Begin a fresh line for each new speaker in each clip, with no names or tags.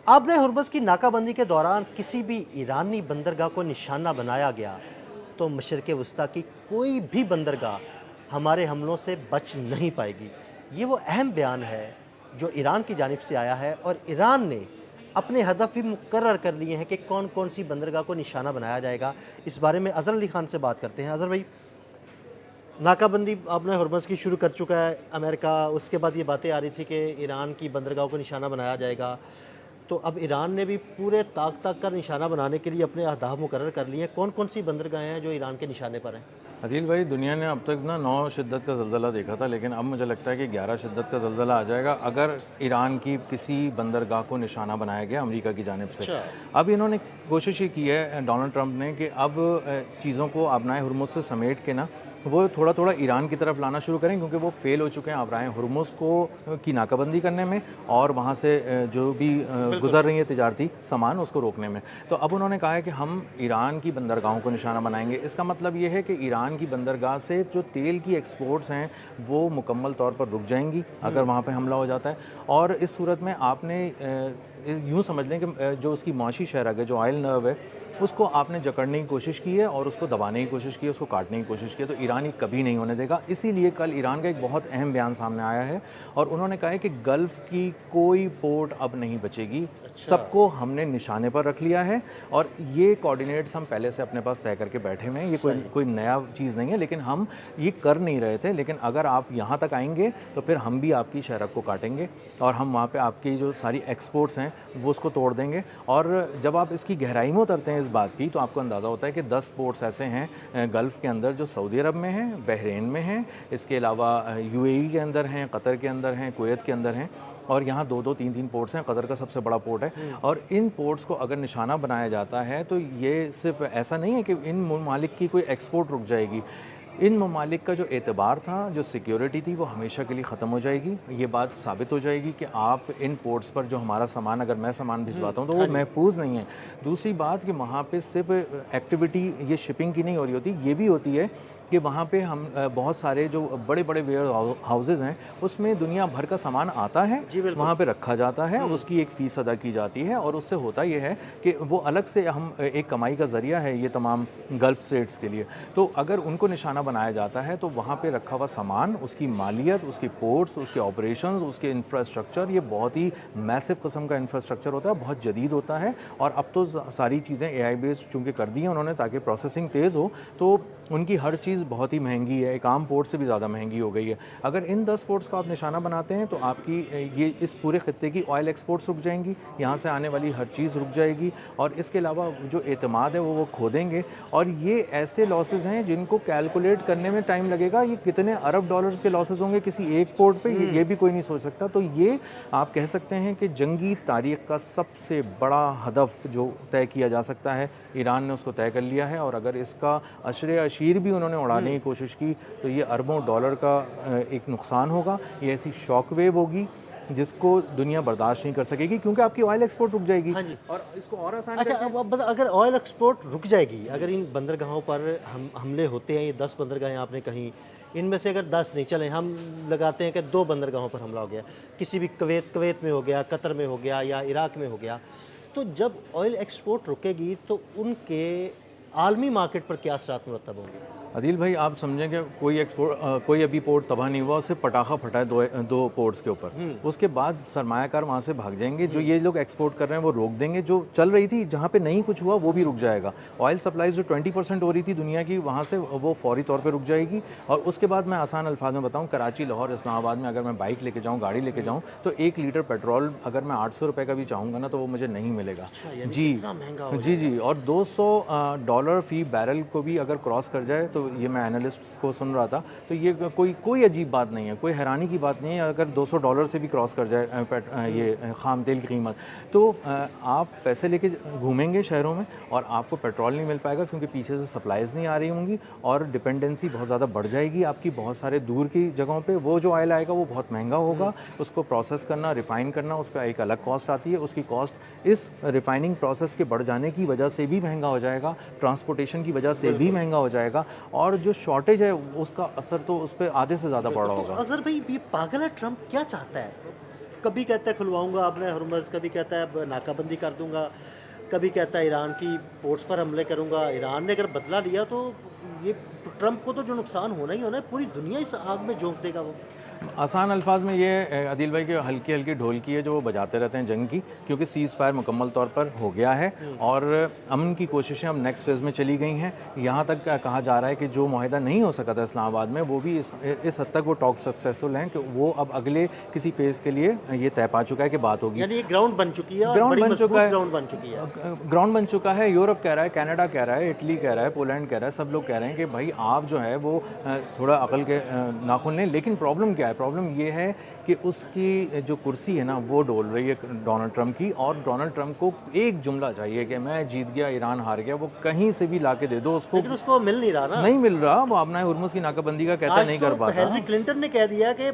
आपने हुर्मुज़ की नाकाबंदी के दौरान किसी भी ईरानी बंदरगाह को निशाना बनाया गया तो मशरिक़ वस्ती की कोई भी बंदरगाह हमारे हमलों से बच नहीं पाएगी। ये वो अहम बयान है जो ईरान की जानिब से आया है और ईरान ने अपने हदफ भी मुकर्रर कर लिए हैं कि कौन-कौन सी बंदरगाह को निशाना बनाया जाएगा। इस बारे में अज़हर अली ख़ान से बात करते हैं। अज़हर भाई, नाकाबंदी आपने हुर्मुज़ की शुरू कर चुका है अमेरिका, उसके बाद ये बातें आ रही थी कि ईरान की बंदरगाहों को निशाना बनाया जाएगा। तो अब ईरान ने भी पूरे ताक का निशाना बनाने के लिए अपने अहदाफ मुकर्रर कर लिए हैं। कौन-कौन सी बंदरगाहें हैं जो ईरान के निशाने पर हैं?
अदील भाई, दुनिया ने अब तक ना 9 शिद्दत का ज़लज़ला देखा था, लेकिन अब मुझे लगता है कि 11 शिद्दत का ज़लज़ला आ जाएगा अगर ईरान की किसी बंदरगाह को निशाना बनाया गया अमेरिका की जानिब से।
अच्छा।
अब इन्होंने कोशिश ये की है डोनाल्ड ट्रंप ने कि अब चीज़ों को आबनाए हुर्मुज़ से समेट के ना वो थोड़ा थोड़ा ईरान की तरफ लाना शुरू करें, क्योंकि वो फेल हो चुके हैं आबराए हुर्मुज़ को की नाकाबंदी करने में और वहाँ से जो भी गुजर रही है तिजारती सामान उसको रोकने में। तो अब उन्होंने कहा है कि हम ईरान की बंदरगाहों को निशाना बनाएंगे। इसका मतलब ये है कि ईरान की बंदरगाह से जो तेल की एक्सपोर्ट्स हैं वो मुकम्मल तौर पर रुक जाएंगी अगर वहाँ पे हमला हो जाता है। और इस सूरत में आपने यूँ समझ लें कि जो उसकी माशी शहरग है, जो ऑयल नर्व है, उसको आपने जकड़ने की कोशिश की है और उसको दबाने की कोशिश की है, उसको काटने की कोशिश की है। तो ईरान ये कभी नहीं होने देगा। इसीलिए कल ईरान का एक बहुत अहम बयान सामने आया है और उन्होंने कहा है कि गल्फ़ की कोई पोर्ट अब नहीं बचेगी।
अच्छा।
सबको हमने निशाने पर रख लिया है और ये कोऑर्डिनेट्स हम पहले से अपने पास तय करके बैठे हुए हैं। ये कोई नया चीज़ नहीं है, लेकिन हम ये कर नहीं रहे थे। लेकिन अगर आप यहाँ तक आएंगे तो फिर हम भी आपकी शहरक को काटेंगे और हम वहाँ पे आपकी जो सारी एक्सपोर्ट्स हैं वो उसको तोड़ देंगे। और जब आप इसकी गहराई में उतरते हैं इस बात की, तो आपको अंदाज़ा होता है कि 10 पोर्ट्स ऐसे हैं गल्फ़ के अंदर जो सऊदी अरब में हैं, बहरीन में हैं, इसके अलावा यूएई के अंदर हैं, कतर के अंदर हैं, कुवैत के अंदर हैं और यहाँ 2-2 3-3 पोर्ट्स हैं। कतर का सबसे बड़ा पोर्ट है। और इन पोर्ट्स को अगर निशाना बनाया जाता है तो ये सिर्फ ऐसा नहीं है कि इन ममालिक की कोई एक्सपोर्ट रुक जाएगी। इन ममालिक का जो एतबार था, जो सिक्योरिटी थी, वो हमेशा के लिए ख़त्म हो जाएगी। ये बात साबित हो जाएगी कि आप इन पोर्ट्स पर जो हमारा सामान, अगर मैं सामान भिजवाता हूँ तो वो महफूज नहीं है। दूसरी बात कि वहाँ पे सिर्फ एक्टिविटी ये शिपिंग की नहीं हो रही होती, ये भी होती है कि वहाँ पे हम बहुत सारे जो बड़े बड़े वेयर हाउसेज़ हैं उसमें दुनिया भर का सामान आता है, वहाँ पे रखा जाता है, उसकी एक फ़ीस अदा की जाती है और उससे होता ये है कि वो अलग से हम एक कमाई का ज़रिया है ये तमाम गल्फ़ स्टेट्स के लिए। तो अगर उनको निशाना बनाया जाता है तो वहाँ पे रखा हुआ सामान, उसकी मालियत, उसकी पोर्ट्स, उसके ऑपरेशंस, उसके इंफ्रास्ट्रक्चर, ये बहुत ही मैसिव किस्म का इंफ्रास्ट्रक्चर होता है, बहुत जदीद होता है। और अब तो सारी चीज़ें AI बेस्ड चूँकि कर दी हैं उन्होंने ताकि प्रोसेसिंग तेज़ हो, तो उनकी हर चीज़ बहुत ही महंगी है, एक आम पोर्ट से भी ज़्यादा महंगी हो गई है। अगर इन 10 पोर्ट्स को आप निशाना बनाते हैं तो आपकी ये इस पूरे खित्ते की ऑयल एक्सपोर्ट्स रुक जाएंगी, यहाँ से आने वाली हर चीज़ रुक जाएगी और इसके अलावा जो एतमाद है वो खो देंगे। और ये ऐसे लॉसेस हैं जिनको कैलकुलेट करने में टाइम लगेगा। ये कितने अरब डॉलर्स के लॉसेस होंगे किसी एक पोर्ट पे, ये भी कोई नहीं सोच सकता। तो ये आप कह सकते हैं कि जंगी तारीख़ का सबसे बड़ा हदफ जो तय किया जा सकता है, ईरान ने उसको तय कर लिया है। और अगर इसका अशरे अशीर भी उन्होंने उड़ाने की कोशिश की तो ये अरबों डॉलर का एक नुकसान होगा। ये ऐसी शॉक वेव होगी जिसको दुनिया बर्दाश्त नहीं कर सकेगी, क्योंकि आपकी ऑयल एक्सपोर्ट रुक जाएगी।
हाँ जी।
और इसको और आसान
अच्छा,
करके
अब अगर ऑयल एक्सपोर्ट रुक जाएगी, अगर इन बंदरगाहों पर हमले होते हैं, ये 10 बंदरगाहें आपने कहीं, इनमें से अगर 10 नहीं चलें, हम लगाते हैं कि 2 बंदरगाहों पर हमला हो गया, किसी भी कुवैत में हो गया, कतर में हो गया या इराक में हो गया, तो जब ऑयल एक्सपोर्ट रुकेगी तो उनके आलमी मार्केट पर क्या असरात मुरतब होंगे?
अदील भाई, आप समझें कि कोई अभी पोर्ट तबाह नहीं हुआ, उससे पटाखा फटा है दो पोर्ट्स के ऊपर। उसके बाद सरमायाकार वहाँ से भाग जाएंगे। जो ये लोग एक्सपोर्ट कर रहे हैं वो रोक देंगे, जो चल रही थी जहाँ पे नहीं कुछ हुआ वो भी रुक जाएगा। ऑयल सप्लाईज जो 20% हो रही थी दुनिया की, वहाँ से वो फौरी तौर पर रुक जाएगी। और उसके बाद मैं आसान अल्फाज में बताऊँ, कराची, लाहौर, इस्लामाबाद में अगर मैं बाइक लेके जाऊँ, गाड़ी लेके जाऊँ, तो 1 लीटर पेट्रोल अगर मैं 800 रुपये का भी चाहूँगा ना तो वो मुझे नहीं मिलेगा।
अच्छा,
जी जी। और $200 फ़ी बैरल को भी अगर क्रॉस कर जाए तो ये मैं एनालिस्ट को सुन रहा था, तो ये कोई अजीब बात नहीं है, कोई हैरानी की बात नहीं है अगर $200 से भी क्रॉस कर जाए ये खाम तेल की कीमत। तो आप पैसे लेके घूमेंगे शहरों में और आपको पेट्रोल नहीं मिल पाएगा, क्योंकि पीछे से सप्लाईज़ नहीं आ रही होंगी और डिपेंडेंसी बहुत ज़्यादा बढ़ जाएगी आपकी बहुत सारे दूर की जगहों पे। वो जो ऑयल आएगा वो बहुत महंगा होगा, उसको प्रोसेस करना, रिफ़ाइन करना, उस पर एक अलग कॉस्ट आती है। उसकी कॉस्ट इस रिफ़ाइनिंग प्रोसेस के बढ़ जाने की वजह से भी महंगा हो जाएगा, ट्रांसपोर्टेशन की वजह से भी महंगा हो जाएगा और जो शॉर्टेज है उसका असर तो उस पर आधे से ज़्यादा पड़ रहा होगा।
अज़हर भाई, ये पागल है ट्रंप, क्या चाहता है? कभी कहता है खुलवाऊंगा अपने हरमुज़, कभी कहता है अब नाकाबंदी कर दूंगा, कभी कहता है ईरान की पोर्ट्स पर हमले करूंगा। ईरान ने अगर बदला लिया तो ये ट्रंप को तो जो नुकसान होना ही होना है, पूरी दुनिया इस आग में झोंक देगा वो।
आसान अल्फाज में ये आदिल भाई की हल्की हल्की ढोलकी है जो वो बजाते रहते हैं जंग की, क्योंकि सीज़ फायर मुकम्मल तौर पर हो गया है और अमन की कोशिशें अब नेक्स्ट फेज़ में चली गई हैं। यहाँ तक कहा जा रहा है कि जो मुआहिदा नहीं हो सका था इस्लामाबाद में, वो भी इस हद तक वो टॉक सक्सेसफुल हैं कि वो अब अगले किसी फेज़ के लिए ये तय पा चुका है कि बात होगी।
यानी एक ग्राउंड बन चुकी है और
ग्राउंड
बड़ी
बन चुका है,
ग्राउंड बन चुकी है,
ग्राउंड बन चुका है। यूरोप कह रहा है, कनाडा कह रहा है, इटली कह रहा है, पोलैंड कह रहा है, सब लोग कह रहे हैं कि भाई आप जो है वो थोड़ा अकल के नाखून लें। लेकिन प्रॉब्लम क्या है? प्रॉब्लम ये है कि उसकी जो कुर्सी है ना वो डोल रही है डोनाल्ड ट्रंप की, और डोनाल्ड ट्रंप को एक जुमला चाहिए कि मैं जीत गया, ईरान हार गया। वो कहीं से भी लाके दे दो उसको,
लेकिन उसको मिल नहीं रहा ना,
नहीं मिल रहा। वो अपना हुर्मुज़ की नाकाबंदी का कहता नहीं कर पाता।
हिलरी क्लिंटन ने कह दिया कि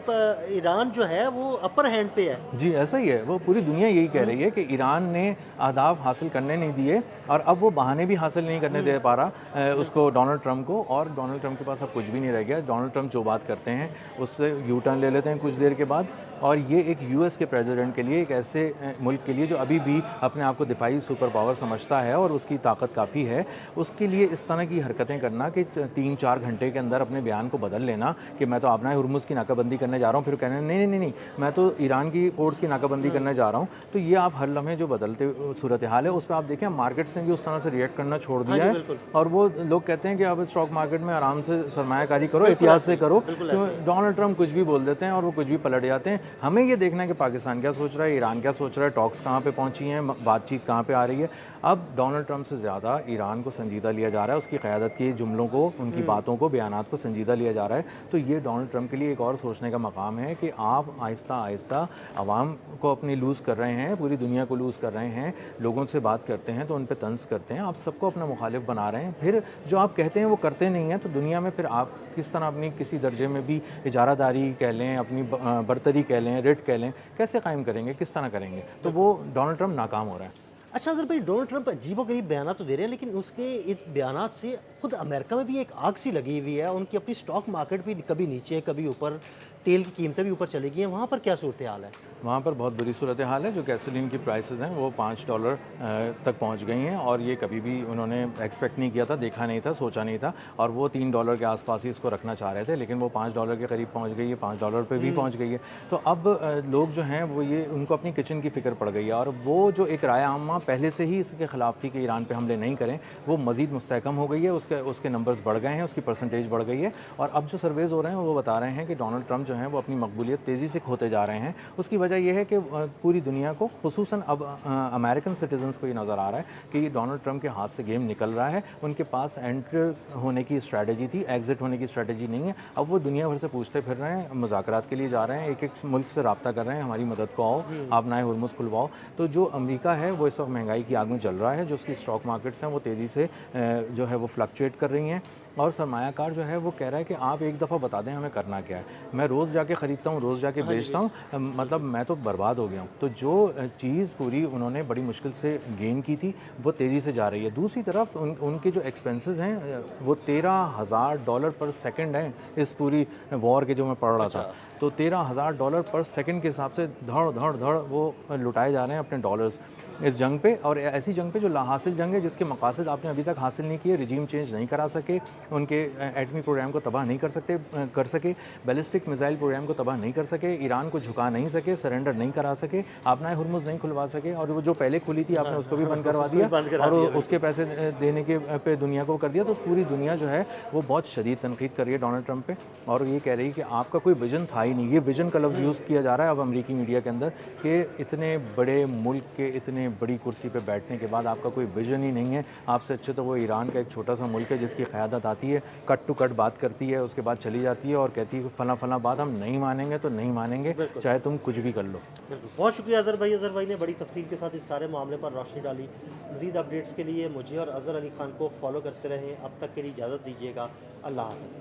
ईरान जो है वो अपर हैंड पे है।
जी ऐसा ही है, वो पूरी दुनिया यही कह रही है कि ईरान ने अहदाफ हासिल करने नहीं दिए और अब वो बहाने भी हासिल नहीं करने दे पा रहा उसको, डोनाल्ड ट्रंप को। और डोनाल्ड ट्रंप के पास अब कुछ भी नहीं रह गया। डोनाल्ड ट्रंप जो बात करते हैं उससे यू टर्न ले लेते हैं कुछ देर के बाद। और ये एक यूएस के प्रेसिडेंट के लिए, एक ऐसे मुल्क के लिए जो अभी भी अपने आप को दिफाई सुपर पावर समझता है और उसकी ताकत काफ़ी है, उसके लिए इस तरह की हरकतें करना कि 3-4 घंटे के अंदर अपने बयान को बदल लेना कि मैं तो अपना हुर्मुज़ की नाकाबंदी करने जा रहा हूँ, फिर कहना नहीं नहीं नहीं मैं तो ईरान की पोर्ट्स की नाकाबंदी करने जा रहा हूँ। तो ये आप हर लम्हे जो बदलते सूरत हाल है उस पर आप देखें, मार्केट्स ने भी उस तरह से रिएक्ट करना छोड़ दिया है। और वो लोग कहते हैं कि अब स्टॉक मार्केट में आराम से सरमायाकारी करो, एहतियात से करो। डोनाल्ड ट्रंप कुछ भी बोल देते हैं और वो कुछ भी पलट जाते हैं। हमें ये देखना है कि पाकिस्तान क्या सोच रहा है, ईरान क्या सोच रहा है, टॉक्स कहाँ पे पहुँची हैं, बातचीत कहाँ पे आ रही है। अब डोनाल्ड ट्रंप से ज़्यादा ईरान को संजीदा लिया जा रहा है, उसकी क़यादत की जुमलों को, उनकी बातों को, बयानात को संजीदा लिया जा रहा है। तो ये डोनाल्ड ट्रंप के लिए एक और सोचने का मकाम है कि आप आहिस्ता आहिस्ता आवाम को अपनी लूज़ कर रहे हैं, पूरी दुनिया को लूज़ कर रहे हैं। लोगों से बात करते हैं तो उन पर तंज़ करते हैं, आप सबको अपना मुखालिफ बना रहे हैं। फिर जो आप कहते हैं वो करते नहीं हैं, तो दुनिया में फिर आप किस तरह अपनी किसी दर्जे में भी इजारादारी कह लें, अपनी बर्तरी कह लें, रेट कह लें, कैसे कायम करेंगे, किस तरह करेंगे? तो वो डोनाल्ड ट्रंप नाकाम हो रहा है।
अच्छा अगर भाई डोनाल्ड ट्रंप अजीबोगरीब बयान तो दे रहे हैं, लेकिन उसके इस बयान से खुद अमेरिका में भी एक आग सी लगी हुई है। उनकी अपनी स्टॉक मार्केट भी कभी नीचे कभी ऊपर, तेल की कीमतें भी ऊपर चली गई हैं। वहाँ पर क्या सूरत हाल है?
वहाँ पर बहुत बुरी सूरत हाल है। जो गैसोलीन की प्राइसेस हैं वो $5 तक पहुँच गई हैं और ये कभी भी उन्होंने एक्सपेक्ट नहीं किया था, देखा नहीं था, सोचा नहीं था। और वो $3 के आसपास ही इसको रखना चाह रहे थे, लेकिन वो $5 के करीब पहुँच गई है, $5 पे भी पहुँच गई है। तो अब लोग जो हैं वो ये, उनको अपनी किचन की फ़िक्र पड़ गई है। और वो जो एक राय आमा पहले से ही इसके ख़िलाफ़ थी कि ईरान पे हमले नहीं करें, वो मज़ीद मुस्तहकम हो गई है। उसके नंबर्स बढ़ गए हैं, उसकी परसेंटेज बढ़ गई है। और अब जो सर्वेज़ हो रहे हैं वो बता रहे हैं कि डोनाल्ड ट्रंप जो हैं वो अपनी मकबूलियत तेज़ी से खोते जा रहे हैं। उसकी वजह यह है कि पूरी दुनिया को, खुसूसन अब अमेरिकन सिटीजन्स को ये नज़र आ रहा है कि डोनाल्ड ट्रंप के हाथ से गेम निकल रहा है। उनके पास एंटर होने की स्ट्रैटेजी थी, एग्ज़िट होने की स्ट्रैटेजी नहीं है। अब वो दुनिया भर से पूछते फिर रहे हैं, मुज़ाकरात के लिए जा रहे हैं, एक एक मुल्क से रब्ता कर रहे हैं, हमारी मदद को आओ, आप नए हुर्मुज़ खुलवाओ। तो जो अमेरिका है वो इस वक्त महंगाई की आग में जल रहा है। जो उसकी स्टॉक मार्केट्स हैं वो तेज़ी से जो है वो फ्लक्चुएट कर रही हैं। और सरमायाकार जो है वो कह रहा है कि आप एक दफ़ा बता दें हमें करना क्या है। मैं रोज़ जाके ख़रीदता हूँ, रोज़ जाके बेचता हूँ, मतलब मैं तो बर्बाद हो गया हूँ। तो जो चीज़ पूरी उन्होंने बड़ी मुश्किल से गेन की थी वो तेज़ी से जा रही है। दूसरी तरफ उनके जो एक्सपेंसेस हैं वो $13,000 पर सेकंड हैं इस पूरी वॉर के, जो मैं पढ़ रहा था। तो $13,000 पर सेकंड के हिसाब से धड़ धड़ धड़ वो लुटाए जा रहे हैं अपने डॉलर्स इस जंग पे। और ऐसी जंग पे जो लाहासिल जंग है, जिसके मकासद आपने अभी तक हासिल नहीं किए, रिजीम चेंज नहीं करा सके, उनके एटमी प्रोग्राम को तबाह नहीं कर सके, बैलिस्टिक मिसाइल प्रोग्राम को तबाह नहीं कर सके, ईरान को झुका नहीं सके, सरेंडर नहीं करा सके, आपना हुर्मुज़ नहीं खुलवा सके, और वो जो पहले खुली थी आपने उसको भी बंद करवा दिया और उसके पैसे देने के पे दुनिया को कर दिया। तो पूरी दुनिया जो है वो बहुत शदीद तनकीद कर रही है डोनाल्ड ट्रंप पे, और ये कह रही है कि आपका कोई विजन था ही नहीं। ये विजन का लफ्ज़ यूज़ किया जा रहा है अब अमेरिकी मीडिया के अंदर कि इतने बड़े मुल्क के इतने बड़ी कुर्सी पे बैठने के बाद आपका कोई विजन ही नहीं है। आपसे अच्छे तो वो ईरान का एक छोटा सा मुल्क है जिसकी क़यादत आती है, कट टू कट बात करती है, उसके बाद चली जाती है और कहती है कि फ़ला फ़ला बात हम नहीं मानेंगे तो नहीं मानेंगे, चाहे तुम कुछ भी कर लो।
बहुत शुक्रिया अज़हर भाई। अज़हर भाई ने बड़ी तफसील के साथ इस सारे मामले पर रोशनी डाली। मज़ीद अपडेट्स के लिए मुझे और अज़हर अली ख़ान को फॉलो करते रहें। अब तक के लिए इजाज़त दीजिएगा। अल्लाह हाफ़िज़।